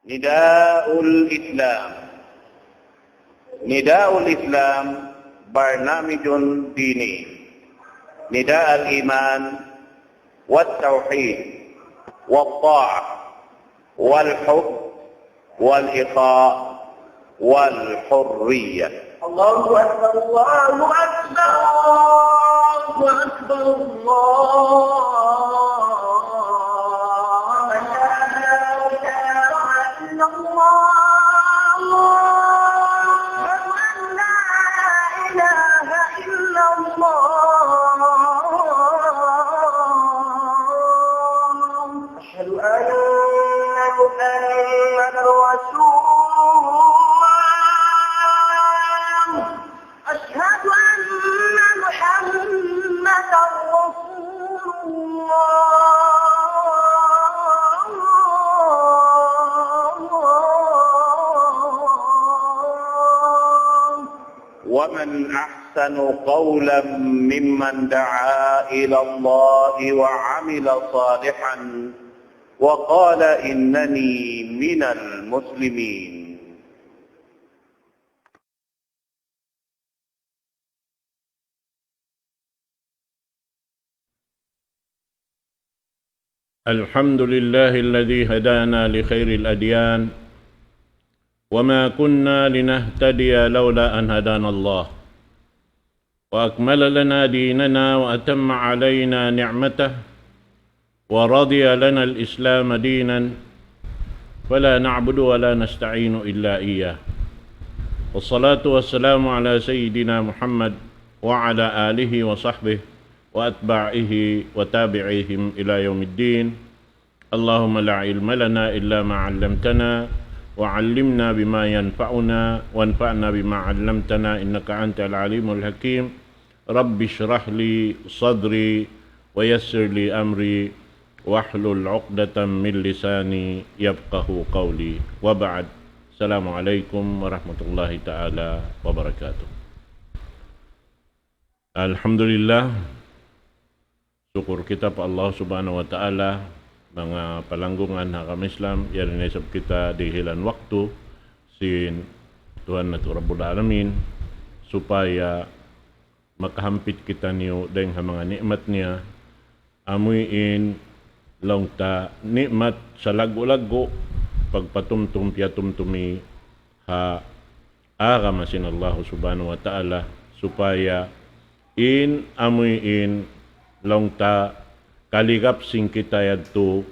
نداء الإسلام. نداء الإسلام برنامج ديني، نداء الإيمان والتوحيد والطاعة والحب والإخاء والحرية. الله أكبر الله أكبر الله أكبر الله ومن أحسن قولا ممن دعا إلى الله وعمل صالحا وقال إنني من المسلمين. الحمد لله الذي هدانا لخير الأديان وما كنا لنهتدي لولا أن هدانا الله وأكمل لنا ديننا وأتم علينا نعمته ورضي لنا الإسلام دينا فلا نعبد ولا نستعين إلا إياه. والصلاة والسلام على سيدنا محمد وعلى آله وصحبه وأتباعه وتابعيهم إلى يوم الدين. اللهم لا علم لنا إلا ما علمتنا وعلمنا بما ينفعنا وانفعنا بما علمتنا إنك أنت العليم الحكيم. رب اشرح لي صدري ويسر لي أمري واحلل عقدة من لساني يفقه قولي وبعد. السلام عليكم ورحمة الله تعالى وبركاته. Alhamdulillah, syukur kita pa Allah subhanahu wa ta'ala mga palanggungan na kami Islam yan inisap kita di hilan waktu sin Tuhan na Rabbul Alamin supaya makahampit kita niyo dahil mga nikmat niya amuin lang ta nikmat sa lago-lago pagpatumtum piatumtumi ha agamasin Allah subhanahu wa ta'ala supaya in amuin lang ta kaligap sing kita yadto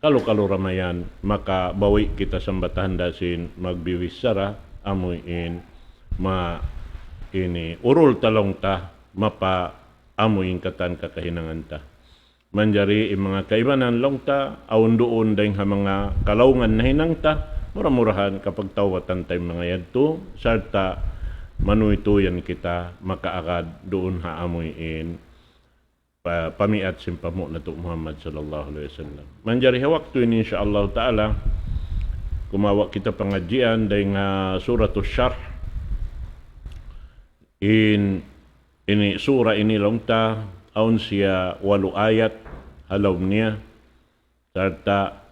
kalu ramayan maka bawi kita sambatahan dasin magbiwisara amuin ma ini urul talong ta mapa amuin katan kakahinangan ta manjari mga kaibanan long ta aun doon dahing mga kalaungan na hinang ta mura-murahan kapag tawatan tayo mga yadto sarta manuituyan kita makaagad doon ha amuin pamiat simpamo na to Muhammad sallallahu alaihi wasallam. Manjari waktu ini insyaallah taala kumawa kita pengajian dengan suratul syarh ini surah ini longta aun sia 8 ayat halawnya serta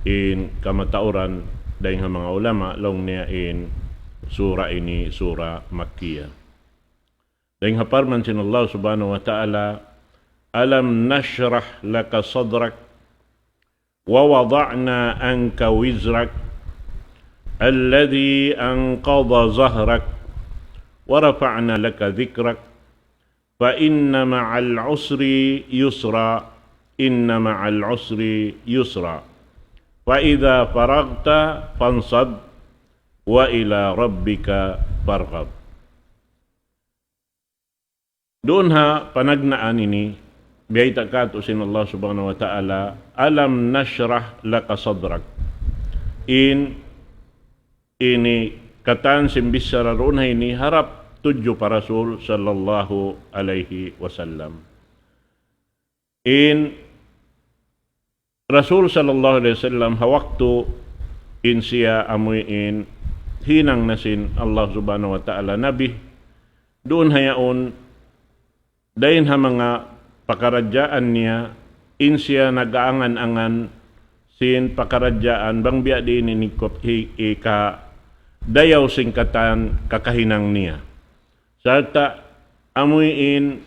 in kamatauran dengan mga ulama longnya in surah ini surah Makkiyah. Dengan haparman sin Allah subhanahu wa ta'ala Alam nashrah laka sadrak wa wada'na anka wizrak alladhi anqadha zahrak wa rafa'na laka dhikrak fa inna ma'al usri yusra inna ma'al usri yusra fa idza faragta fansab wa ila rabbika farghab. Doon ha panagnaan ini biyay takato sin Allah subhanahu wa ta'ala alam nashrah laka sadrak ini katan simbisara roon ini harap tujuh para Rasul sallallahu alaihi wasallam Rasul sallallahu alaihi wasallam hawaktu siya amuin hinang nasin Allah subhanahu wa ta'ala nabi doon hayaon dahin ha mga pakarajaan niya siya nagaangan-angan sin pakaradyaan bang biya din inikot ika dayaw singkatan kakahinang niya. Sarta amuin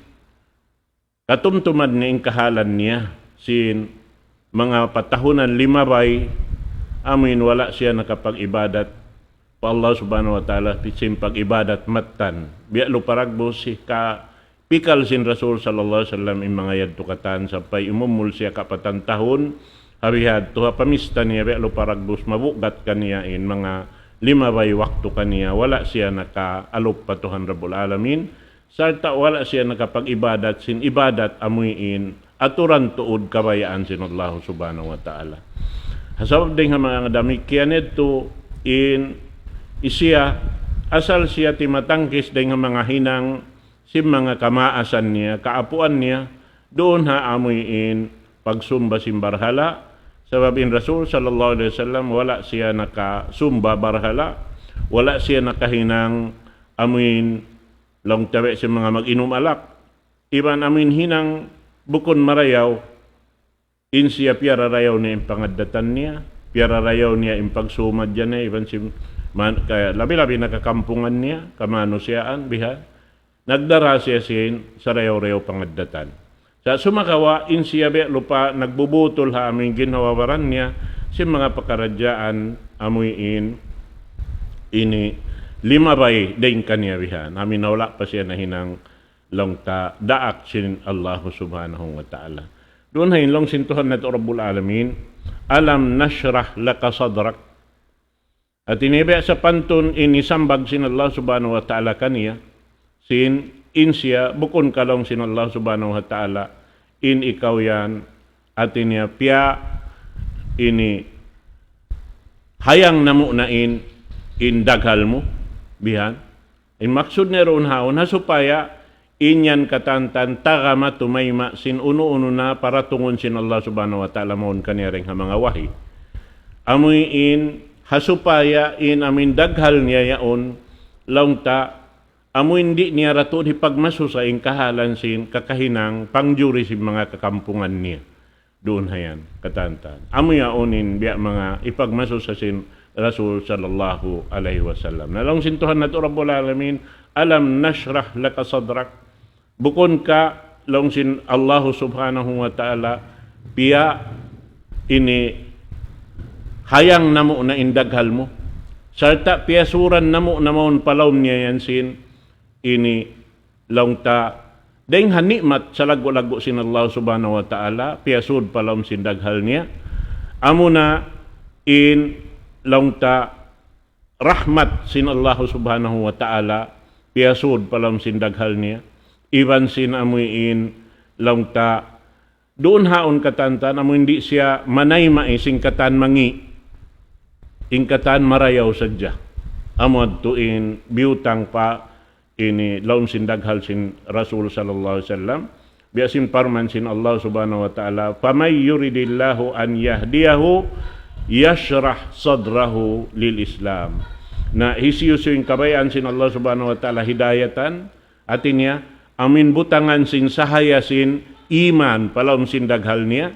katumtumad ni kahalan niya sin mga patahunan 5 bay amin wala siya nakapag-ibadat pa Allah subhanahu wa ta'ala sin pag-ibadat matan biya luparagbo si ka pikal sin Rasul sallallahu alaihi wasallam in mga yadtukatan sapay umumul siya kapatan tahon harihad tuha pamista niya biya luparagbos mabugat kaniya in mga 5 bay waktu kaniya wala siya nakaalop patuhan Rabbul Alamin sarta wala siya nakapag-ibadat sin ibadat amuin aturan tuod kabayaan sin Allah subhanahu wa ta'ala. Hasabab din nga mga dami kianet in isiya asal siya timatangkis din nga mga hinang si mga kamaasan niya, kaapuan niya doon ha amuin pagsumba sin barhala. Sabab in Rasul sallallahu alaihi wasallam wala siya nakasumba barhala, wala siya nakahinang amuin long tawe si mga mag-inom alak. Iban amuin hinang bukon marayaw, in siya piyararayaw niya yung pangadatan niya, piyararayaw niya yung pagsumad dyan niya, iban si kaya labi-labi nakakampungan niya, kamano siyaan, biha, nagdara siya sin sa rayaw-rayaw pangadatan. Sa sumakawa, in siya lupa, nagbubutol ha aming ginawawaran niya, si mga pakaradyaan amuin, ini 5 bay din kaniya biha, namin nawala pa siya na hinang long ta daak sin Allah subhanahu wa ta'ala. Doon hayin long sintuhan na Rabbul Alamin, alam nashrah laka sadrak. At iniba sa pantun inisambag sin Allah subhanahu wa ta'ala kaniya, sin insya bukon kalong sin Allah subhanahu wa ta'ala, in ikaw yan, at iniya piya, ini hayang namu na in daghal mo, bihan. In maksud na roon haon, hasupaya, inyan katantan tagama tumayma sin uno-uno na para tungon sin Allah subhanahu wa ta'ala maun kanireng ha mga wahi. Amoy in hasupaya in amin daghal niya yaon launta amoy hindi niya rato di pagmaso sa in kahalan sin kakahinang pangjuri sin mga kakampungan niya. Doon hayan katantan. Amoy yaonin biya mga ipagmaso sa sin Rasul sallallahu alaihi wasallam. Nalong sintuhan na Rabbul Alamin, alam nashrah laka sadrak. Bukon ka long sin Allah subhanahu wa ta'ala piya ini hayang namo na indaghal mo. Sarta piya suran namo namon palawm niya yan sin ini long ta deng hanikmat sa lago-lago sin Allah subhanahu wa ta'ala piya sud palawm sin daghal niya. Amo na in long ta rahmat sin Allah subhanahu wa ta'ala piya sud palawm sin daghal niya. Iban sin amuin long ta doon haon katantan amo hindi siya manayma singkatan mangi ingkatan marayaw sadya amo tuin biutang pa ini laun sin daghal sin Rasul sallallahu alaihi wasallam biasin parman sin Allah subhanahu wa ta'ala famay yuridillahu an yahdiyahu yashrah sadrahu lil Islam na hisiyusin kabayan sin Allah subhanahu wa ta'ala hidayatan atinya amin butangan sin sahaya sin iman palawm sin daghal niya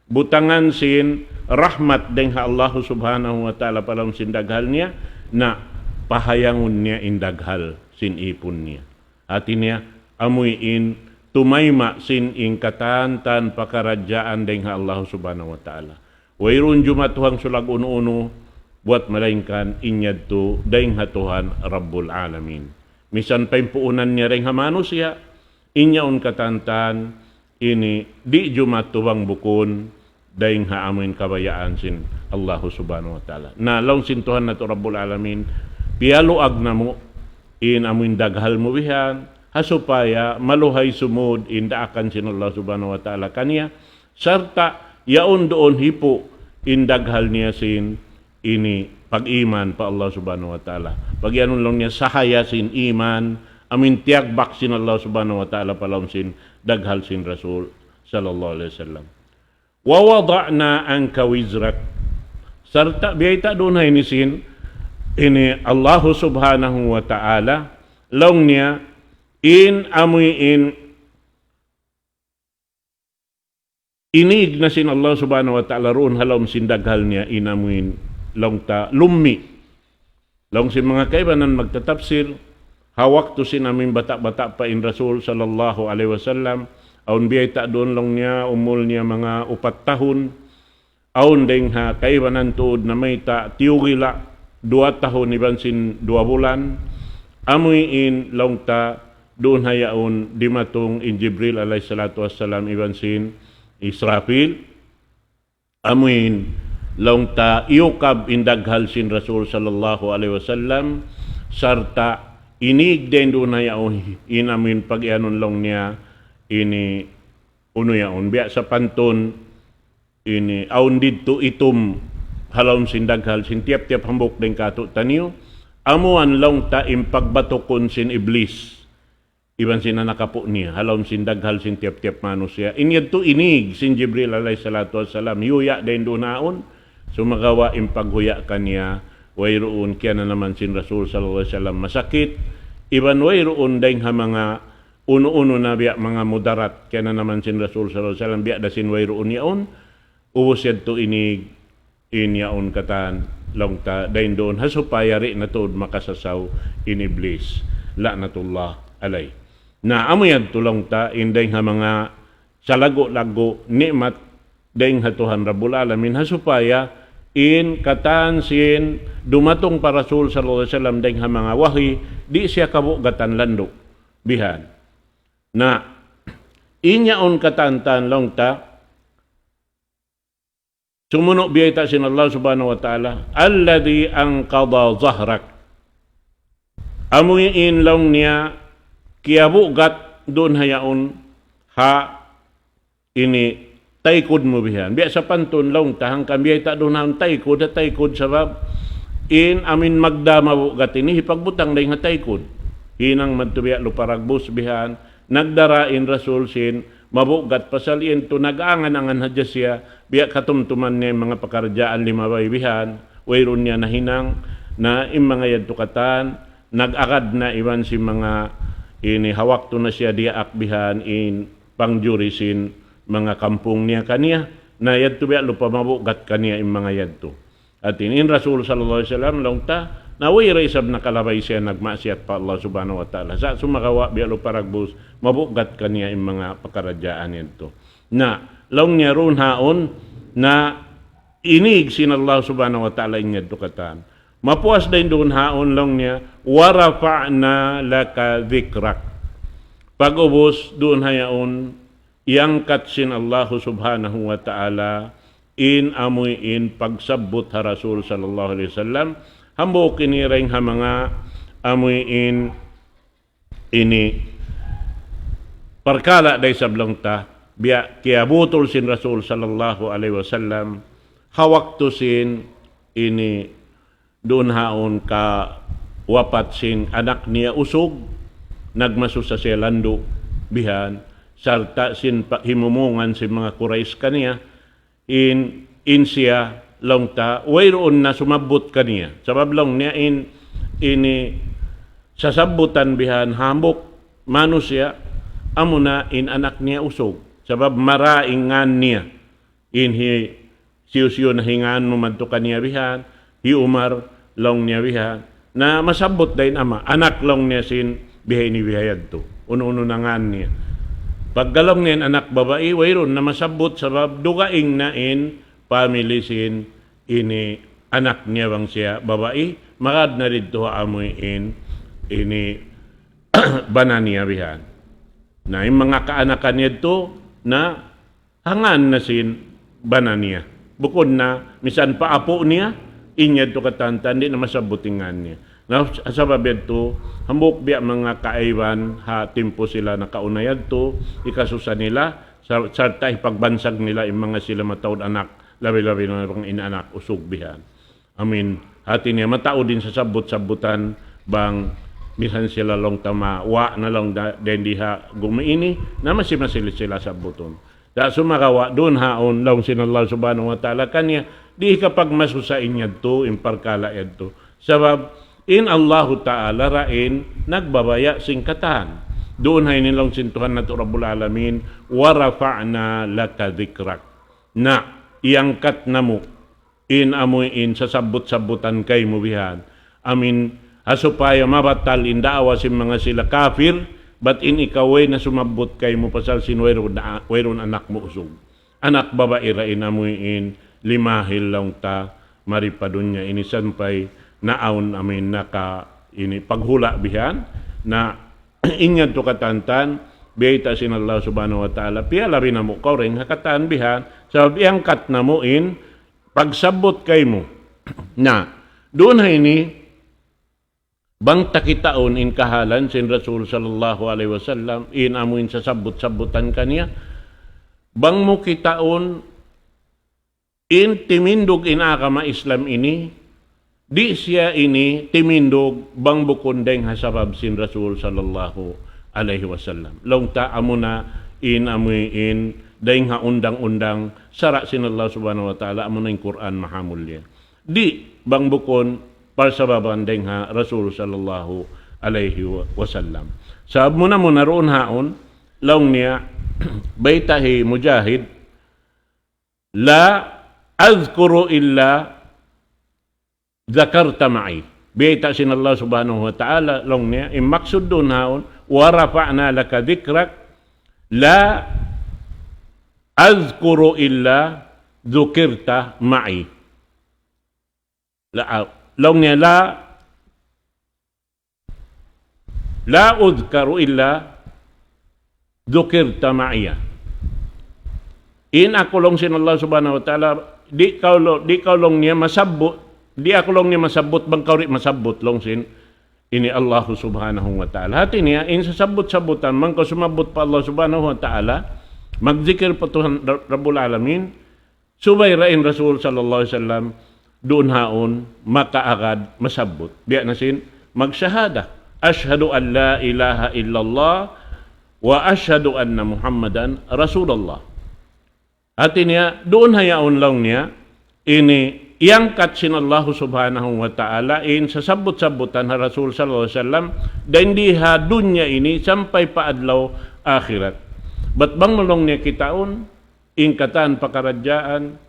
butangan sin rahmat deng ha Allah subhanahu wa ta'ala palawm sin daghal niya na pahayangon niya in daghal sin ipon niya atin niya amoy in tumayma sin ingkatan pakaradyaan deng ha Allah subhanahu wa ta'ala wairun jumatuhang sulag uno-uno buat malaingkan inyad to deng ha Tuhan Rabbul Alamin misan paimpuunan niya ring hamano siya inyaon katantan ini di jumatuwang bukon daing haamin kabayaan sin Allah subhanahu wa ta'ala na laung sintuhan na to Rabbul Alamin pialuag na mo in amin daghal mo bihan hasupaya maluhay sumud in daakan sin Allah subhanahu wa ta'ala kaniya sarta yaon doon hipo in daghal niya sin ini pag-iman pa Allah subhanahu wa ta'ala. Pagyanon lang niya sahaya sin iman, amin tiagbak sin Allah subhanahu wa ta'ala palawm sin daghal sin Rasul sallallahu alaihi wasallam. Wa wada'na anka wizrak. Sarta biyayta doon hay ni sin ini Allah subhanahu wa ta'ala long niya in amuy in inig na sin Allah subhanahu wa ta'ala roon halom sindaghal niya inamuin long ta lummi. Long si mga kaibanan magtatapsir, hawak to sin amin bata-bata pa in Rasul sallallahu alaihi wasallam, aun biyay ta doon long niya, umul niya mga 4 tahun, aun ding ha kaibanan tuod na may ta tiyugila 2 tahun iban sin 2 bulan, amoy in long ta doon hayaon dimatong in Jibril alayhi salatu wassalam iban sin Israfil, amuin long ta iukab indaghal sin Rasul sallallahu alaihi wasallam, sarta inig den doon hayaon inamin pag-ianon long niya ini uno yaon biya sa panton ini aun didto itum halom sin daghal sin tiap-tiap hambok den kato taniyo, amuan long ta impagbatokon sin iblis iban sina nakapo niya halom sin daghal sin tiap-tiap manusia, inyad to inig sin Jibril alayhi salatu wassalam yuya den dunaon sumagawa impaghuya kaniya wayroon kaya na naman sin Rasul sallallahu alaihi wasallam masakit iban wayroon dayng ha mga uno-uno na biya mga mudarat kaya na naman sin Rasul sallallahu alaihi wasallam biya da sin wayroon yaon ubos yad to inig inyaon katan long ta dayn doon hasupayari na tod makasasaw in iblis la'natullah alay. Na amoyad tulong ta inday nga mga salago-lago nikmat dayng hatuhan Rabbul Alamin hasupaya in katan sin dumatong para Rasul sallallahu alaihi wasallam dayng nga mga wahi di siya kabugatan lando bihan. Na inyaon katantan long ta sumuno biyay ta sin Allah subhanahu wa ta'ala alladhi anqadha zahrak, amuyin long niya kiyabugat doon hayaon ha ini taykod mo bihan biya sa pantun long tahang kambiyay ta doon haon taykod sabab in amin magdama bugat ini hipagbutang day nga taykod hinang madtubiya luparagbus bihan nagdarain Rasul sin mabugat pasalien to nag-angan-angan hadya siya biya katumtuman niya mga pakarjaan limabay bihan wayron niya na hinang na mga yadtukatan nag-akad na iwan si mga ini hawak to na siya diaak bihan in pangjurisin mga kampung niya kaniya na yadto biya lupa mabugat kaniya in mga yadto at in Rasul sallallahu alaihi wasallam long ta naway raisab na kalabay siya nagmaasiyat pa Allah subhanahu wa ta'ala sa sumakawa biya luparagbus mabugat kaniya in mga pakaradyaan yadto na long niya ron haon na inig sin Allah subhanahu wa ta'ala in yadto katan mapuas din doon haon lang niya warafa'na laka dhikrak, pag-ubos doon hayaon iangkat sin Allah subhanahu wa ta'ala in amoy in pagsabot ha Rasul sallallahu alaihi wasallam hambo kiniring ha mga amoy in ini parkala day sablong ta biya kiabutol sin Rasul sallallahu alaihi wasallam hawak to sin ini doon haon ka wapat sin anak niya usog nagmaso sa selando bihan sarta sin himumungan sin mga Quraysh kaniya in siya long ta wayroon na sumabot kaniya sabab long niya ini sasabutan bihan hambok mano siya amo na in anak niya usog sabab maraingan niya in siyo na hingan mo madto kaniya bihan hi Umar long niya biha na masabot dahin ama anak long niya sin bihay ni bihayad to uno-uno nangan niya paggalong niya anak babae wayron na masabot sabab dugaing na in family sin ini anak niya bang siya babae magad na dito amoy in ini banan niya bihan na yung mga kaanakan niya to na hangan na sin banan niya bukod na misan pa apo niya inyad to katantan, di na masabutingan niya. Na sabab to, hambok biya mga kaaywan, ha timpo sila nakaunayad to, ikasusa nila, sarta ipagbansag nila yung mga sila mataod anak, labi-labi na mga inanak, usog bihan. Amin, hati niya matao din sa sabot-sabutan, bang misan sila long tama, wa na lang den diha gumiini, na masimasil sila sa buton. Da sumakawa, doon haon, lang sinallah subhanahu wa ta'ala kanya, di kapag masusain niya to, imparkala yan to. Sabab, in Allah Ta'ala rain, nagbabaya singkatan. Doon hay nilang sintuhan na to Rabbul Alamin, wa rafa'na laka dhikrak. Na iangkat namo in amoy in sasabot-sabutan kay mo bihan. Amin hasupaya mabatal indaawa si mga sila kafir, but in ikaway na sumabot kay mo pasal sinwero na wayron anak mo usog. Anak babae ra in amoy in limahil lang ta maripadon niya ini sampay naawon amin naka ini paghula bihan na inyad to katantan biyata sin Allah subhanahu wa ta'ala piyala rin na mo ka rin hakatan bihan sa iangkat na mo in pagsabot kay mo na doon hay ni bang takitaon in kahalan sin Rasul sallallahu alaihi wasallam in amuin sa sabot-sabutan kaniya bang mo kitaon in timindog in akama Islam ini, di siya ini timindog bang bukundeng hasabab sin Rasul sallallahu alaihi wasallam. Long ta amo na in amoy in daing ha undang-undang sara sin Allah subhanahu wa ta'ala amo na yung Quran mahamulya. Di bang bukon par sababan daing ha Rasul sallallahu alaihi wasallam. Sab mo na roon haon long niya baytahi mujahid la azkuru illa zakarta ma'i. Biyata sin Allah subhanahu wa ta'ala long niya, maksud doon haon, wa rafa'na laka dhikrak, la azkuru illa dhukirta ma'i. Long niya, la udhkaru illa dhukirta ma'iya. In ako long sin Allah subhanahu wa ta'ala, di kaulong niya masabot, di ako long niya masabot, bang kauri masabot long sin, ini Allah subhanahu wa ta'ala. Hati niya, in sasabot-sabutan, man ko sumabot pa Allah subhanahu wa ta'ala, magzikir pa Tuhan Rabbul Alamin, subay rain Rasul sallallahu alaihi wasallam, doon haon, makaagad, masabot. Biya na sin, magsyahada. Ashhadu an la ilaha illallah, wa ashhadu anna Muhammadan Rasulullah. Hati niya, doon hayaon lang niya, ini iangkat sin Allah subhanahu wa ta'ala in sasabot-sabutan ha Rasul sallallahu alaihi wasallam dan di ha dunya ini sampai paadlaw akhirat. Bat bang malong niya kitaon, ingkatan pakaradyaan,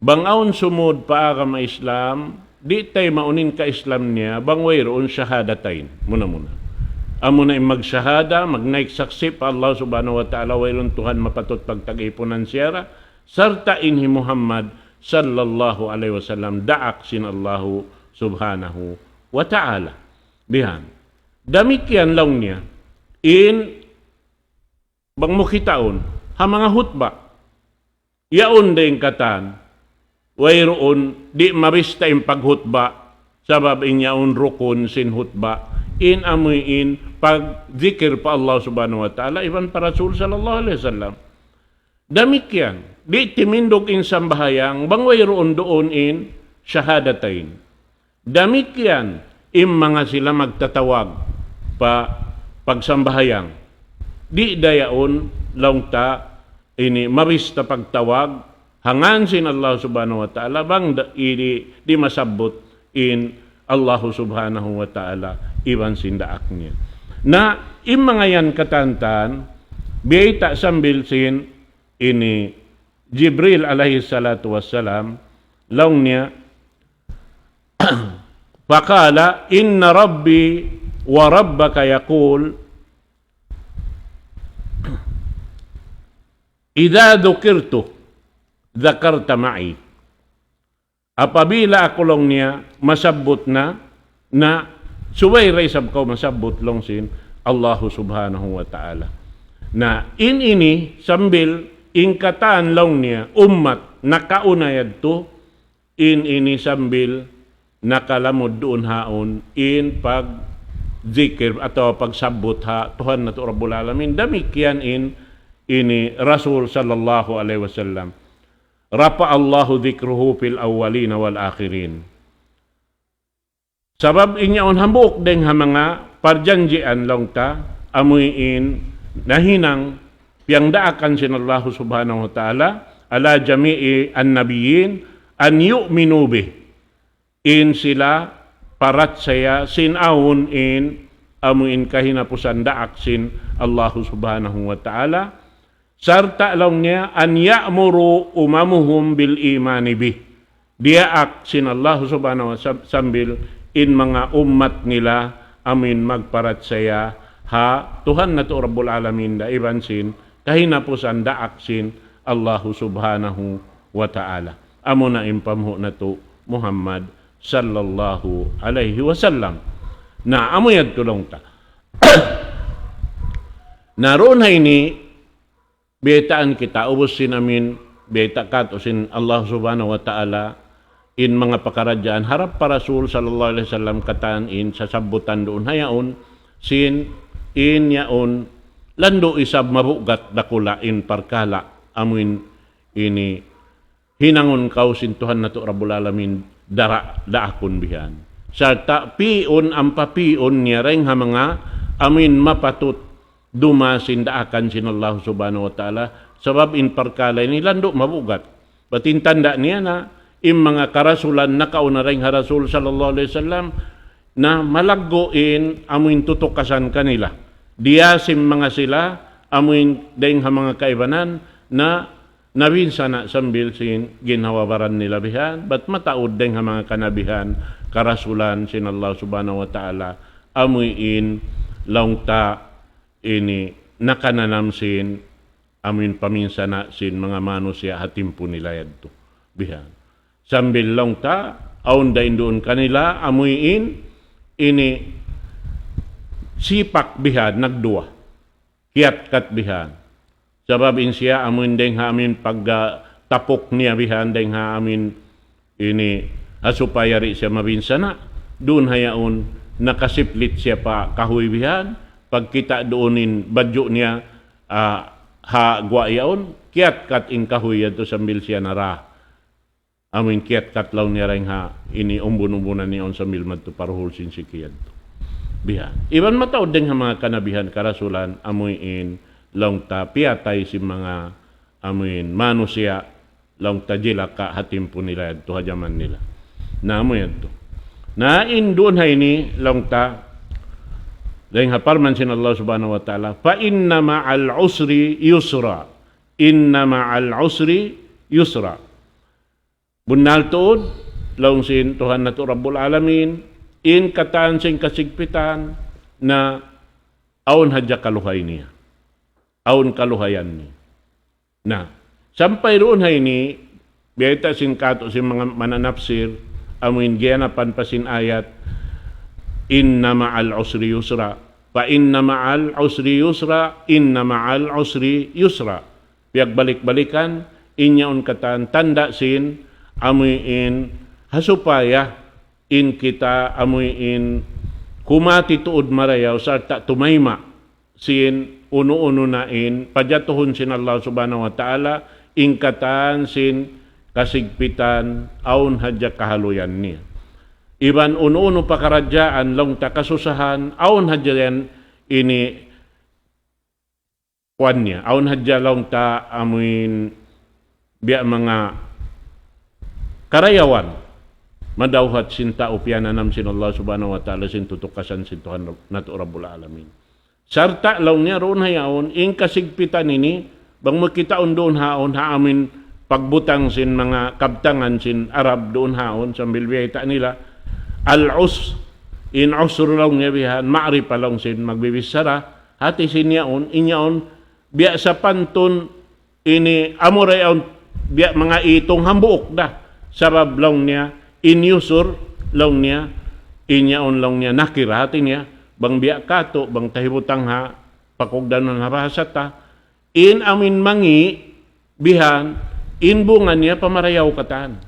bangaon sumud paagama Islam, di tay maunin ka Islam niya, bang wayroon syahadatain, muna. Amo na magsyahada, magnaik saksi pa Allah subhanahu wa ta'ala, wayron Tuhan mapatot pagtag-ipunan siyara, sarta inhi Muhammad sallallahu alaihi wasallam, daak sin Allah subhanahu wa ta'ala. Bihan. Damikian lang niya, in bang mukitaon, ha mga hutba, yaon din katan, wayroon, di marista yung paghutba, sabab inyaon rukun sin hutba, in amoy in pag-zikir pa Allah subhanahu wa ta'ala, iban pa Rasul sallallahu alaihi wasallam. Damikyan, di timindog in sambahayang, bangway roon doon in syahadatain. Damikyan, im mga sila magtatawag pa pagsambahayang. Di dayaon, laungta, ini mabista pagtawag, hangan sin Allah subhanahu wa ta'ala, bang di masabot in Allah subhanahu wa ta'ala, iban sindaak niya. Na mga yan katantan, biyata sambil sin ini Jibril alaihi salatu wassalam, laung niya, Fakala, inna rabbi wa rabbaka yaqul, idha dhukirtu, dhakarta ma'i. Apabila ako long niya, masabot na suway raisab ko masabot long sin Allah subhanahu wa ta'ala. Na ini sambil ingkatan long niya ummat nakaunayad to ini sambil nakalamod doon haon in pag zikir atau pagsabot ha Tuhan na to Rabbul Alamin. Damikian ini Rasul sallallahu alaihi wasallam. Rapa Allahu dhikruhu fil awwalin wal akhirin. Sabab inyaon hambuk deng ha mga parjanjian long ta amuin nahinang piyang daakan sin Allah subhanahu wa ta'ala ala jami'i an-nabiyyin an yu'minu bih. In sila parat saya sinawon in amuin kahinapusan daaksin Allah subhanahu wa ta'ala. Sarta lang niya an ya'muru umamuhum bil imani bih. Dia aksin Allah subhanahu wa ta'ala sambil in mga umat nila amin magparat saya ha Tuhan na to Rabbul Alamin da ibansin kahinapusan daaksin Allah subhanahu wa ta'ala. Amo na impamho na to Muhammad sallallahu alaihi wasallam. Na amoyad tulong ta. Naroon hay ni betaan kita ubusin amin beta kat usin Allah subhanahu wa ta'ala in mga pakaradyan harap para Rasul sallallahu alaihi wasallam kataan in sa sabutan doon hayaon sin in yaon lando isab mabugat dakula in parkala amin ini hinangon kausin Tuhan na to Rabbul Alamin daakon bihan. Sarta pion ang papion niya rin ha mga amin mapatut dumasin daakan sin Allah subhanahu wa ta'ala sabab in parkala ini lando mabugat. Batin tanda niya na in mga karasulan na kauna rin ha Rasul sallallahu alaihi wasallam na malaggoin amin tutukasan kanila. Diasim mga sila amin dahing ha mga kaibanan na nabinsa na sambil sin ginhawabaran nila bihan, bat mataod din ang mga kanabihan, karasulan sin Allah subhanahu wa ta'ala, amuin laungta ini nakananam sin, amuin paminsa na sin mga manusia hatimpo nila yadto bihan. Sambil laungta, aun dain doon kanila, amuin ini sipak bihan, nagdua, kiat kat bihan. Sabab in siya amin deng ha amin pagtapok niya bihan deng ha amin ini supaya ri siya mabinsana doon hayaon nakasiplit siya pa kahoy bihan pagkita doonin badyo niya ha gwa yaon kiat kat in kahoy yato sambil siya nara amin kiat kat law niya ring ha ini umbun-umbunan niya on sambil madto paruhol sin sikiyad bihan iban mataod deng ha mga kanabihan karasulan amuin long ta piatay si mga amuin manusia long ta jilaka hatimpo nila yadto hajaman nila na amo yadto na indun hay ni long ta dahil haparman sin Allah subhanahu wa ta'ala fa inna ma'al usri yusra bunal tuod long sin Tuhan na to Rabbul Alamin in kataan sin kasigpitan na aon hadya kaluhay niya aun kaluhayan ni. Na, sampay roon hay ni, biyata sin kato sin mga mananapsir, amuin giyanapan pa sin ayat, inna ma'al usri yusra, fa inna ma'al usri yusra, inna ma'al usri yusra. Piag balik-balikan, inyaon katan, tanda sin, amuin hasupaya, in kita amuin kumati tuod marayaw, sarta tumayma, sin uno-uno nain, pajatuhon sin Allah subhanahu wa ta'ala, ingkatan sin kasigpitan, aun hadya kahaluyan niya. Iban uno-uno pakaradyaan, long takasusahan, aun hadya yan ini kwan niya. Aun hadya long ta amuin biya mga karayawan, madawhat sin ta upyananam sin Allah subhanahu wa ta'ala sin tutukasan sin Tuhan na to Rabbul Alamin. Sarta law niya roon hayaon, ing kasigpitan ini, bang makitaon doon haon, haamin pagbutang sin mga kabtangan sin Arab doon haon, sambil biyayta nila, al-us, in usr law niya bihan, ma'ripa law sin magbibisara, hati sin yaon, inyaon, biya sa pantun, ini amurayaon, biya mga itong hambuok da, sabab law niya, in yusur law niya, inyaon law niya, nakira hati niya, bang biya kato, bang tahibutang ha, pakugdan ng habahasata, in amin mangi, bihan, in bunga niya pamarayaw katan.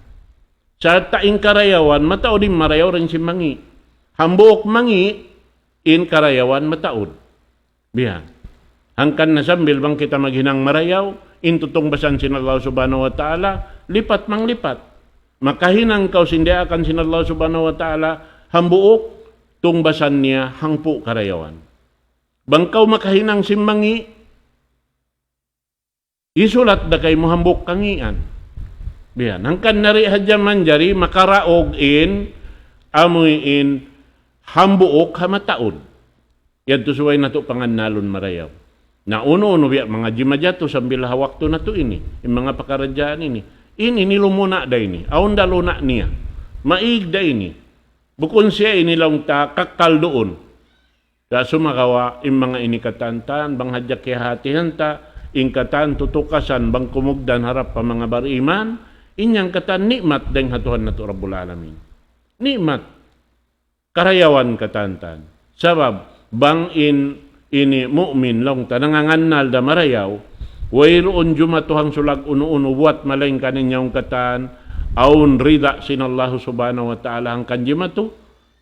Sa taing karayawan, mataod din marayaw rin si mangi. Hambuok mangi, in karayawan, mataod. Bihan. Hangkan na sambil bang kita maghinang marayaw, in tutungbasan sin Allah subhanahu wa ta'ala, lipat mang lipat. Makahinang kau sindiakan sin Allah subhanahu wa ta'ala, hambuok, tungbasan niya hangpo karayawan. Bangkaw makahinang simmangi, isulat da kay mohambok kangian. Biyan, hangkan nari hadyaman jari makaraog in, amoy in, hambuok hamataod. Yan to suway na to pangannalon marayaw. Na uno-uno biya mga jimadyato sambil waktu na to ini. Yung mga pakaradyaan ini. Ini nilumuna da ini. Aon daluna niya. Maig da ini. Bukon siya inilang ta kakal doon. Sa sumakawa yung mga inikatantan, bang hadyak kihatihan ta, ingkatan tutukasan, bang kumugdan harap pa mga bariman, inyang katan nikmat dahil hatuhan na to Rabbul Alamin. Nikmat. Karayawan katantan. Sabab, bang ini mu'min long ta, nangangannal da marayaw, wayroon jumatuhang sulag uno-uno, buat maling kaninyong katan, aun rida sinallahu subhanahu wa ta'ala ang kanjimatu,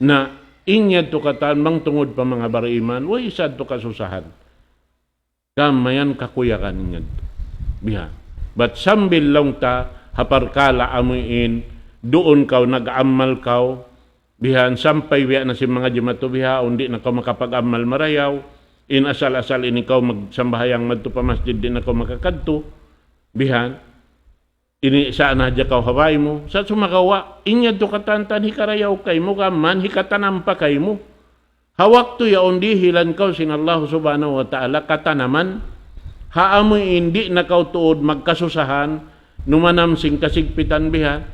na inyad to katan bang tungod pa mga bariman, way isad to kasusahan. Kamayan kakuyakan inyad. Biha. But sambil long ta, haparkala amuin, doon kaw nag-amal kaw, bihan sampay biya na si mga jimatu biha, undi na kaw makapag-amal marayaw, in asal-asal ini kaw magsambahayang madto pa masjid, di na kaw makakadto, bihan, ini saan hadya kaw haway mo, sa sumakawa, inyad to katantan hikarayaw kay mo, kaman hikatanam pa kay mo. Hawak to yaon di hilan kaw sin Allah subhanahu wa ta'ala, katanaman, haamoy hindi na kaw tuod magkasusahan, numanam sing kasigpitan biha,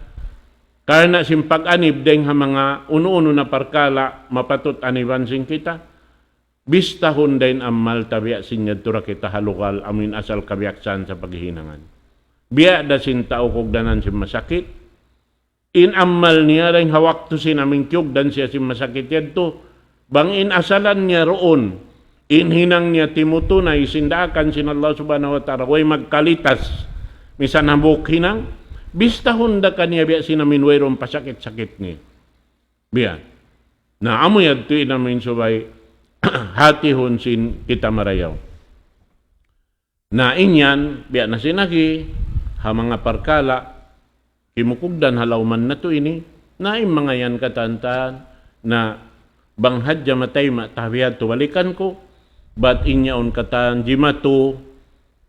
karena sing pag-anib deng ha mga uno-uno na parkala, mapatut aniban sing kita, bistahon din amal tabiya sinyad tura kita halukal amin asal kabiaksan sa paghihinangan. Biya da sin tao kog danan sin masakit, in amal niya rin hawak to sin aming kyog dan siya sin masakit yan to, bang in asalan niya roon, in hinang niya timutunay sindakan sin Allah subhanahu wa ta'ala, way magkalitas, misan habok hinang, bistahon da kanya biya sinamin wayron pasakit-sakit niya. Biya. Na amoy adto inamin subay hatihon sin kita marayaw. Na inyan, biya na sinagi, ha mga parkala, kimukugdan halawman na to ini, na yung mga yan katantaan, na banghadya matay matahwiyad tuwalikan ko, bat inyaon katan jimatu,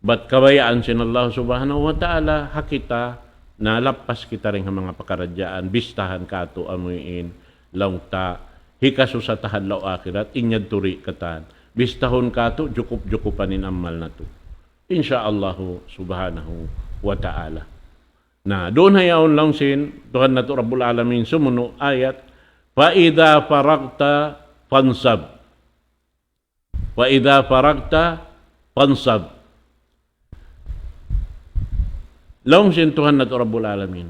bat kabayaan sin Allah subhanahu wa ta'ala, hakita, na lapas kita rin ang mga pakaradyaan, bistahan kato amuin, laungta, hikasusatahan lao akhirat, inyad turi katan, bistahon kato, jukup-jukupanin amal na to. Insyaallah subhanahu wa ta'ala. Na doon hayaon lang sin, Tuhan na to Rabbul Alamin, sumuno ayat, فَإِذَا فَرَغْتَ فَانْصَبْ وَإِذَا فَرَغْتَ فَانْصَبْ. Long sin Tuhan na to Rabbul Alamin.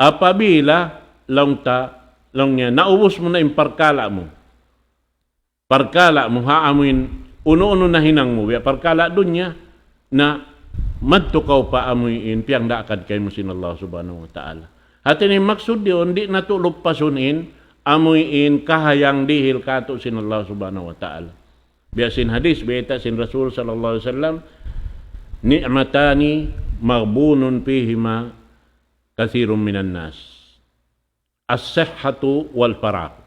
Apabila long niya, naubos mo na yung parkala mo. Parkala mo, haamuin, uno-uno na hinang mo. Parkala doon niya, na madtukaw pa amuin, piyang daakad kay mo sin Allah subhanahu wa ta'ala. At ini maksud diyon, di natulog pasunin, amuin kahayang dihil kato sin Allah subhanahu wa ta'ala. Biasin hadis, beta sin Rasul sallallahu alaihi wasallam, ni'matani maghbunun pihima kathirun minan nas. As-sihhatu wal farah.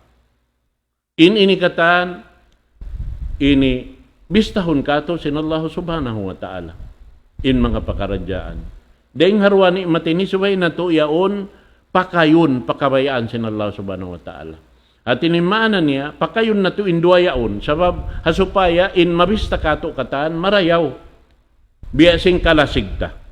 Ini katan, ini bistahun kato sin Allah subhanahu wa ta'ala. In mga pakaradyaan. Dahil harwani matini subay na to yaon, pakayun, pakabayaan sin Allah subhanahu wa ta'ala. At inimaanan niya, pakayun na to induayaon, sabab hasupaya in mabista kato katan, marayaw. Biasing kalasigta.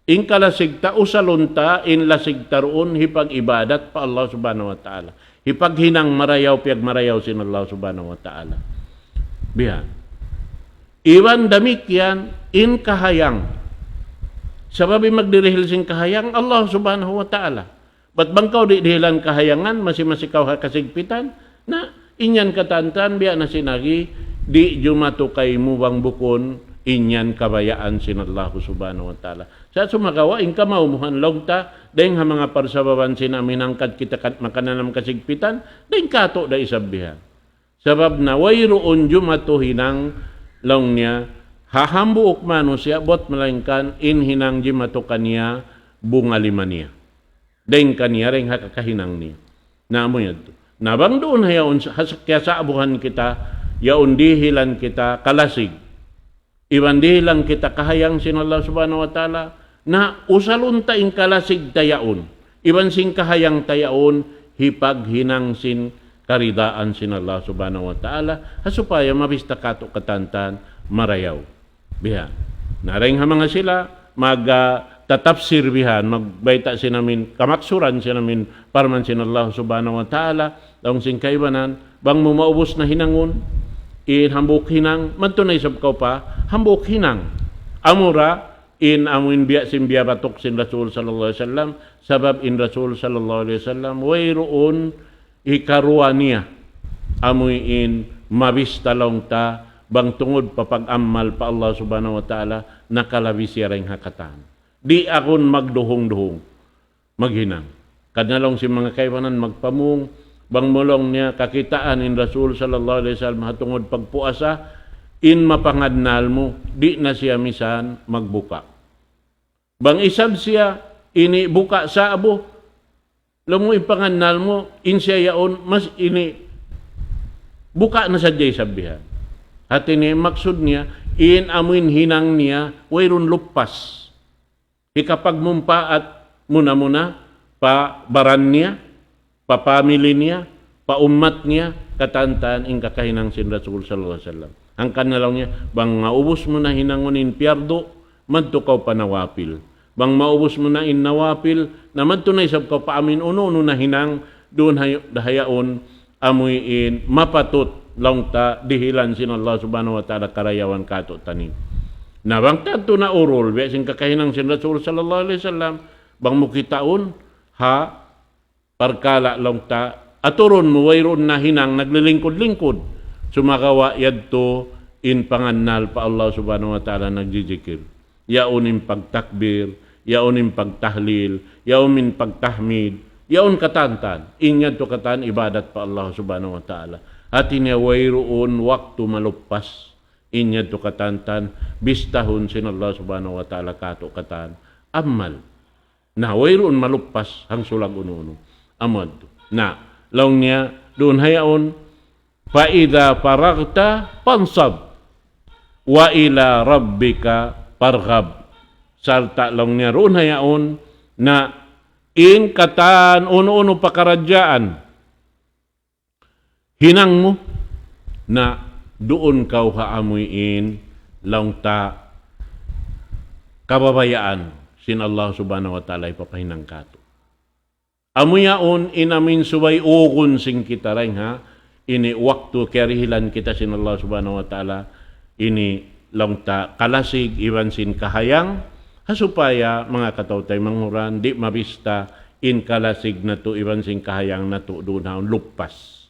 In kalasigta, usalunta, in lasigta roon, hipag ibadat pa Allah subhanahu wa ta'ala. Hipag hinang marayaw, piyag marayaw sin Allah subhanahu wa ta'ala. Biya. Iwan damik yan, in kahayang. Sabab magdirihil sin kahayang, Allah subhanahu wa ta'ala. Ba't bang kau di dihilan kahayangan, masikaw kasigpitan, na inyan katantan, biya na sinagi, di jumato kay mubang bukon, inyan kabayaan sin Allah subhanahu wa ta'ala. Sa sumakawa, in kamaumuhan logta, dahil nga mga parsababan sinaminangkad kita makananam kasigpitan, dahil kato da isabihan. Sabab na wayroon jumato hinang long niya, hahambuok mano siya, bot malangkan, in hinang jumato kanya, bunga lima niya. Dahil kanya rin hakakahinang niya. Naamo yan. Nabang doon hayaon, kaya sa abuhan kita, yaon dihilan kita kalasig. Iwan dihilan kita kahayang sin Allah subhanahu wa ta'ala, na usalun taing kalasig tayaon. Iwan sing kahayang tayaon, hipag hinang sin karidaan sin Allah subhanahu wa ta'ala supaya mabista kato katantan marayaw biha naring ha mga sila tatapsir bihan magbayta sinamin kamaksuran sinamin parman sin Allah subhanahu wa ta'ala daong sing kaibanan bang mo maubos na hinangon in hambuk hinang mantunay sabkaw pa hambuk hinang amura in amuin biya simbiya batok sin Rasul sallallahu alaihi wasallam sabab in Rasul sallallahu alaihi wasallam wayroon ikaruan niya amuy in mabista long ta bang tungod papag-amal pa Allah subhanahu wa ta'ala nakalabi siya ring hakatan di akon magduhong-duhong maghinang kadnalong si mga kaibanan magpamung bang mulong niya kakitaan in Rasul sallallahu alaihi wasallam hatungod pagpuasa in mapangadnal mo di na siya misan magbuka bang isab siya ini buka sa abo lamo ipangadnal mo in siya yaon mas ini buka na sa jay sabihan at ini maksud niya in amuin hinang niya wayron lupas ikapag mumpa at muna pa baran niya papamili niya, paumat niya, katantan ing kakahinang sin Rasul sallallahu alaihi wasallam. Ang kanalaw niya, bang maubos mo na hinangonin piyardo, madtukaw pa nawapil. Bang maubos mo na in nawapil, na madtunay sab ka pa amin uno na hinang, doon dahayaon, amuy in mapatot, lang ta, dihilan sin Allah subhanahu wa ta'ala karayawan kato tanin. Na bang tanto na urol, biya sin kakahinang sin Rasul sallallahu alaihi wasallam, bang mukitaon, ha, parkala long ta aturon mo wayron na hinang naglilingkod-lingkod sumakawa yadto in pangannal pa Allah subhanahu wa ta'ala nagjijikir yaunin pagtakbir yaunin pagtahlil yaunin pagtahmid yaun katantan inyad to katan ibadat pa Allah subhanahu wa ta'ala at inya wayroon waktu malupas inyad to katantan bistahon sin Allah subhanahu wa ta'ala kato katan amal na wayroon malupas hang sulag uno amad na laong niya doon hayaon fa idza faragta pansab wa ila rabbika parghab sarta laong niya roon hayaon na in katan uno pakaradyaan hinang mo na doon kau haamuin laong ta kababayaan sin Allah subhanahu wa ta'ala ipapahinang kato amuyaon inamin subay ukon sing kita rin ha ini waktu kerihilan kita sin Allah subhanahu wa ta'ala ini lang ta kalasig iwan sin kahayang hasupaya mga katawtay manghuran di mabista in kalasig na to iwan sin kahayang na to doon haon lupas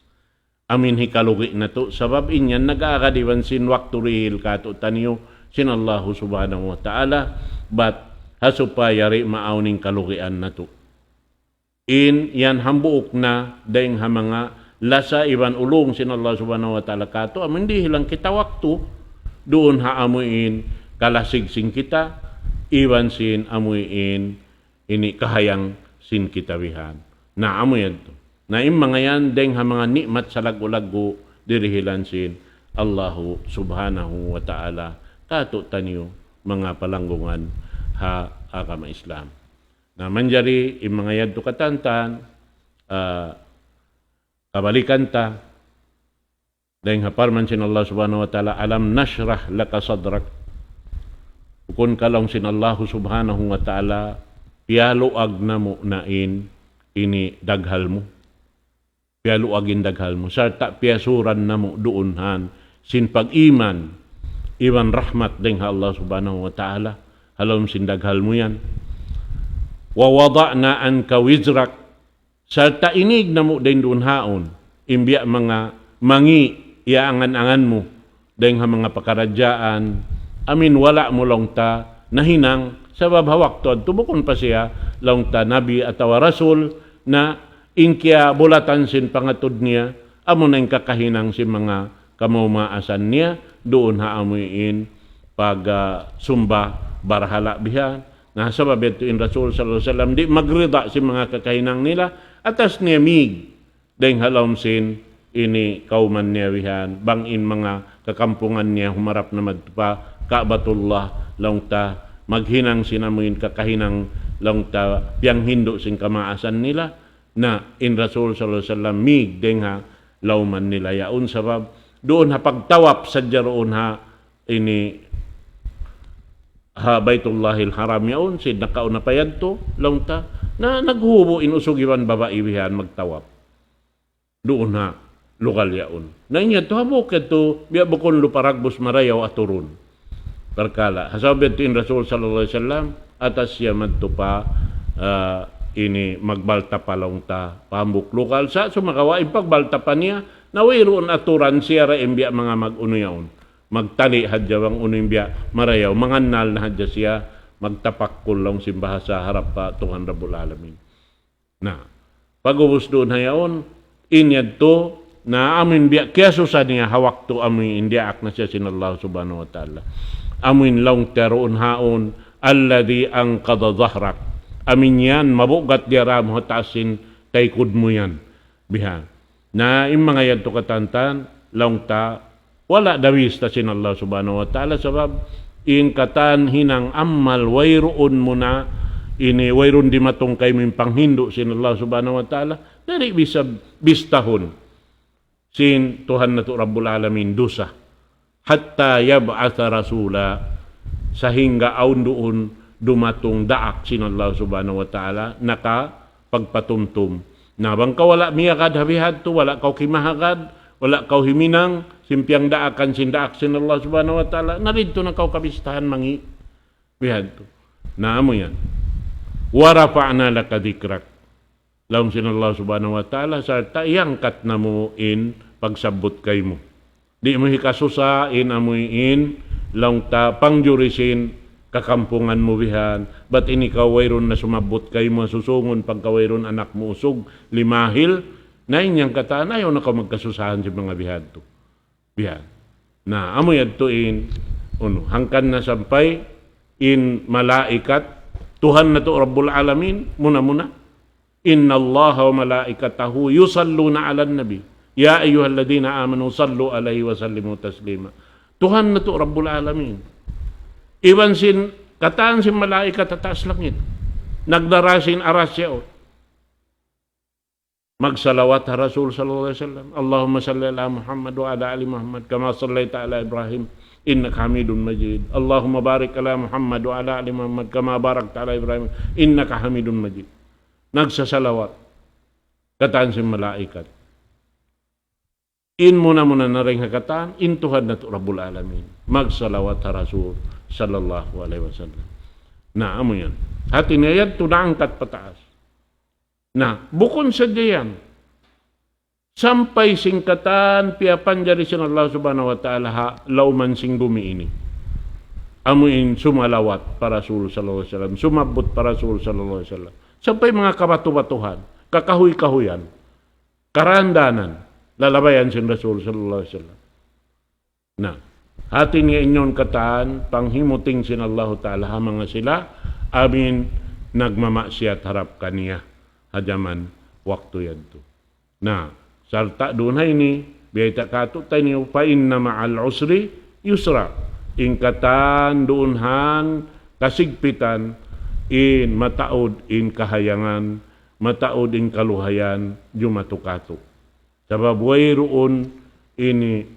amin hikalugi na to sabab inyan nag-aagad iwan sin waktu rihil kato tanyo sin Allah subhanahu wa ta'ala but hasupaya ri maawning kalugian na to in yan hambuok na daing mga lasa iban ulong sin Allah subhanahu wa ta'ala kato amin di hilang kita waktu doon haamuin kalasig sin kita iwan sin amuin ini kahayang sin kita wihan na amuyan to na mga yan daing mga nikmat sa lagu-lagu dirihilan sin Allah subhanahu wa ta'ala kato tanyo mga palanggungan ha agama Islam na manjari mga yadto katantan kabalikan ta dahil haparman sin Allah subhanahu wa ta'ala alam nashrah laka sadrak ukon kalong sin Allah subhanahu wa ta'ala pialuag na mo nain ini daghal mo pialuagin daghal mo sarta piasuran na mo doonhan sin pag-iman iwan rahmat dahil Allah subhanahu wa ta'ala halom sin daghal mo yan wa wada'na anka wizrak sarta inig na mo din doon haon imbiya mga mangi iaangan-angan mo dahil mga pakaradyaan amin wala mo lang ta nahinang sabab hawak to tubukon pa siya lang ta nabi atawa rasul na inkya bulatan sin pangatod niya amo na yung kakahinang si mga kamumaasan niya doon haamuin pag sumba barhala bihan na sabab ito in Rasul sallallahu alaihi wasallam di magrida si mga kakahinang nila atas niya mig dahil halom sin ini kauman niya wihan bangin mga kakampungan niya humarap na madpa Ka'batullah langta maghinang sinamuin kakahinang langta piyang hindo sin kamaasan nila na in Rasul sallallahu alaihi wasallam mig dahil lauman nila yaon sabab doon ha pagtawap sa jaroon ha ini ha Baitullahil Haram yaon sid nakauna payadto longta na naghubo inusog iwan babae wihan magtawap doon ha lokal yaon na inya to habok ito biya bukon luparagbos marayaw aturun perkala hasabi ito in Rasul sallallahu alaihi wasallam atas siya madto pa ini magbalta palong ta pambuk lokal sa sumakawain pagbalta pa niya nawayroon aturan siya ra imbya mga mag-unuyaon magtali hadyawang unimbya marayaw mangannal na hadya siya magtapak kulong simbaha sa harap pa Tuhan Rabbul Alamin na pagubos doon hayaon inyad to na amin biya kaya susa niya hawak to amin indiak na siya sinallahu subhanahu wa ta'ala amin long teroon haon alladhi ang kadadahrak amin yan mabugat diaram hotasin kay kudmo yan biha na yung mga yan to katantan long ta wala dawis ta sinallahu subhanahu wa ta'ala sabab in katan hinang ammal wayroon mo na ini wayroon di matong kay min panghindo sinallahu subhanahu wa ta'ala dari bisa bistahon sin Tuhan na to Rabbul Alamin dusa hatta yab'atha rasula sahingga aun doon dumatong daak sinallahu subhanahu wa ta'ala naka pagpatumtum na bang ka wala miyakad habihad to wala kaw kimahagad wala kaw himinang simpiang daakan sindaak sinallahu subhanahu wa ta'ala narito na kaw kabistahan mangi bihad to na amo yan wa rafa'na laka dhikrak laum sinallahu subhanahu wa ta'ala sarta iangkat na mo in pagsabot kay mo di mo hikasusa in amuin laung ta pangjurisin kakampungan mo bihan bat ini kawayron na sumabot kay mo susungon pagkawayron anak mo usog limahil na inyang kataan ayaw na ka magkasusahan sa mga bihan to bihan na amoy adto in hangkan na sampay in malaikat Tuhan na to Rabbul Alamin muna inna Allah wa malaikatahu yusalluna ala nabi ya ayyuhalladhina amanu sallu alaihi wa sallimu taslima Tuhan na to Rabbul Alamin iwan sin kataan sin malaikat tatas langit nagdarasin arasya magsalawat ha Rasul sallallahu alaihi wasallam Allahumma salli ala Muhammad wa ala ali Muhammad kama sallaita ala Ibrahim innaka Hamidun Majid Allahumma barik ala Muhammad wa ala ali Muhammad kama barakta ala Ibrahim innaka Hamidun Majid nagsasalawat kataan sin malaikat in muna na rin hakataan in Tuhan na to Rabbul Alamin magsalawat ha Rasul sallallahu alaihi wasallam na amo yan hati niyad to naangkat pataas na bukon sa diyan sampay singkatan piapan jari sin Allah subhanahu wa ta'ala ha lauman sing bumi ini amuin sumalawat para Rasul sallallahu alaihi wasallam sumabot para Rasul sallallahu alaihi wasallam sampay mga kabatu-batuhan kakahuy-kahuyan karandanan lalabayan sin Rasul sallallahu alaihi wasallam na hati niya inyon kataan panghimuting sin Allah ta'ala ha mga sila amin nagmamasyat harap kaniya hajaman waktu yadto na sarta doon ini biyata kato tayo pa inna ma'al usri yusra ingkatan doonhan kasigpitan in mataod in kahayangan mataod in kaluhayan jumatukato sabab wayroon ini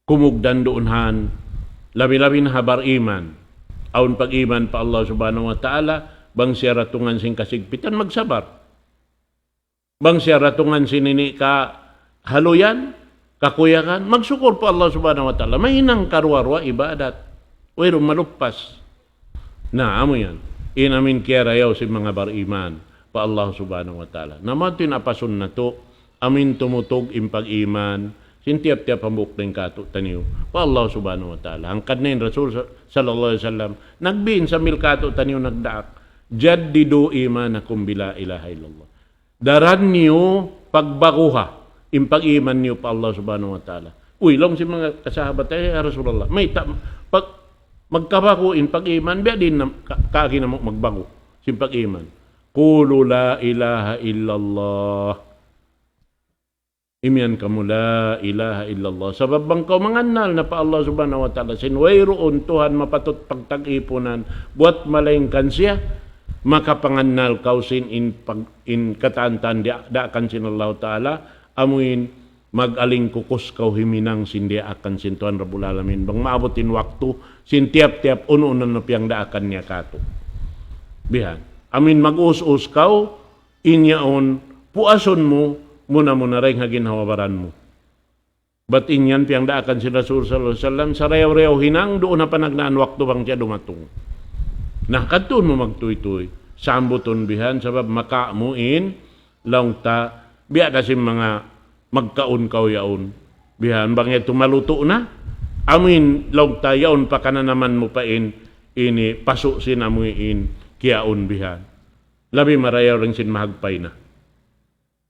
kumugdan doonhan labi-labi na habar iman aun pag-iman pa Allah subhanahu wa ta'ala bang siya ratungan sing kasigpitan magsabar bang siya ratungan sinini ka haluyan kakuyakan magsukur po Allah subhanahu wa ta'ala mahinang karwarwa ibadat wayro malupas na amo yan inamin kaya rayaw si mga bariman pa Allah subhanahu wa ta'ala naman tinapasun na to amin tumutog impag iman sintiap-tiap pambuk ng kato taniyo pa Allah subhanahu wa ta'ala ang kadnain Rasul sallallahu alaihi wasallam nagbiin sa milkato taniyo nagdaak jaddidu imanakum bila ilaha illallah daran niyo pagbaguha impag iman niyo pa Allah subhanahu wa ta'ala uy long si mga kasahabat Rasulullah may pag magkabago in pag iman biya din kaagi na magbago simpag iman qulu la ilaha illallah imyan kamu la ilaha illallah sabab bang kau mangannal na pa Allah subhanahu wa ta'ala sinwayroon Tuhan mapatot pagtag-ipunan buat malaingkan siya makapangannal kausin in katantan da kan sin Allah ta'ala amuin magaling kukos kau himinang sindi akan sintuan Rabbul Alamin. Bang maabutin waktu sin tiap-tiap uno-uno na piyang daakan niya kato. Bihan. Amin mag-us-us kau inyaon puason mo muna rin hagin hawabaran mo. Ba't inyan piyang daakan si Rasul sallallahu alaihi wasallam sa reyaw-reyaw hinang doon na panagnaan waktu bang siya dumatong. Nah kadtun mo magtuy-tuy sambuton bihan sabab makamuin lang ta biya kasi mga magkaon kau yaon. Bihan bang ito maluto na? Amin lang ta yaon pa ka na naman mo pain ini pasok sin amuin kiyaon bihan. Labi marayaw rin sin mahagpay na.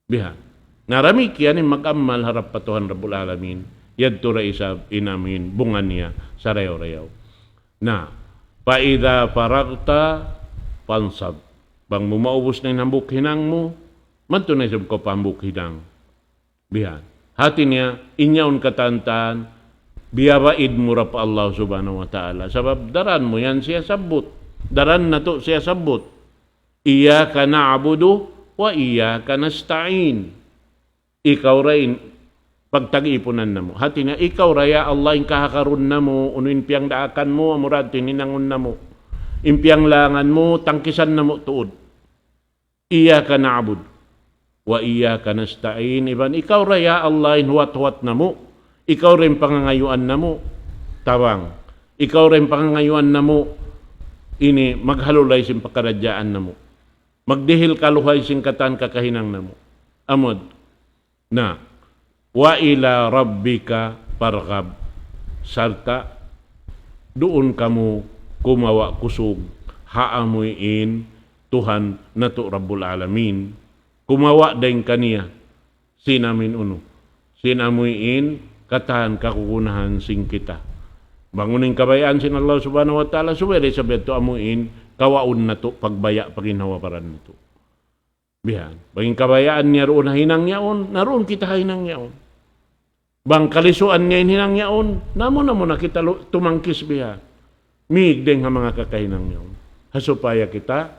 Bihan. Narami kiyanin mag-amal harap patuhan Rabbul Alamin. Yadto ra isab inamin bungan niya sa reyaw-reyaw. Na, paida paragta pansab. Bang mo maubos na yung hambuk hinang mo, manto na isab ko pambuk hinang. Bihan. Hati niya, inyaon katantan, biyabaid mura pa Allah subhanahu wa ta'ala. Sabab daran mo yan siya sabot. Daran na to siya sabot. Iyaka na'budu wa iyaka nasta'in. Ikaw rin pagtag-ipunan na mo. Hati na, ikaw raya Allah yung kahakaroon na mo, unuin piyang daakan mo, amurad tininangon na mo. Impiang langan mo, tangkisan na mo tuod. Iyaka na'bud wa iyaka nasta'in. Iban, ikaw raya Allah yung huwat-huwat na mo. Ikaw rin pangangayuan na mo. Tawang. Ikaw rin pangangayuan na mo. Ini maghalulay sin pakaradyaan na mo. Magdihil kaluhay sin katan kakahinang na mo. Amod. Na, wa ila rabbika parghab. Sarta, doon kamu kumawa kusog, haamuin Tuhan na to Rabbul Alamin. Kumawa din kaniya, sinamin uno. Sinamuin, katahan kakukunahan sing kita. Bangunin kabayaan sin Allah subhanahu wa ta'ala, suwere sabi ito amuin, kawaun na to, pagbaya, paginhawaparan na to. Bihan. Banging kabayaan niya roon na hinang yaon, naroon kita hinang yaon. Bang kalisuan niya hinang yaon, namo na kita tumangkis bihan. Migdeng ha mga kakahinang yaon. Hasupaya kita,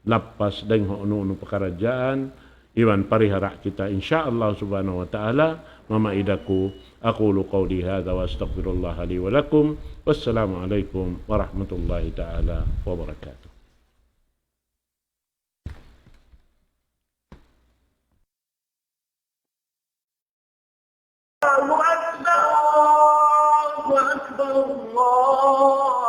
lapas deng ho uno pakaradyaan, iwan parihara kita insyaallah subhanahu wa ta'ala, mamaidaku, aqulu qawli hadha wa astaghfirullah li wa lakum, wassalamu alaikum warahmatullahi ta'ala wabarakatuh. الله أكبر الله أكبر الله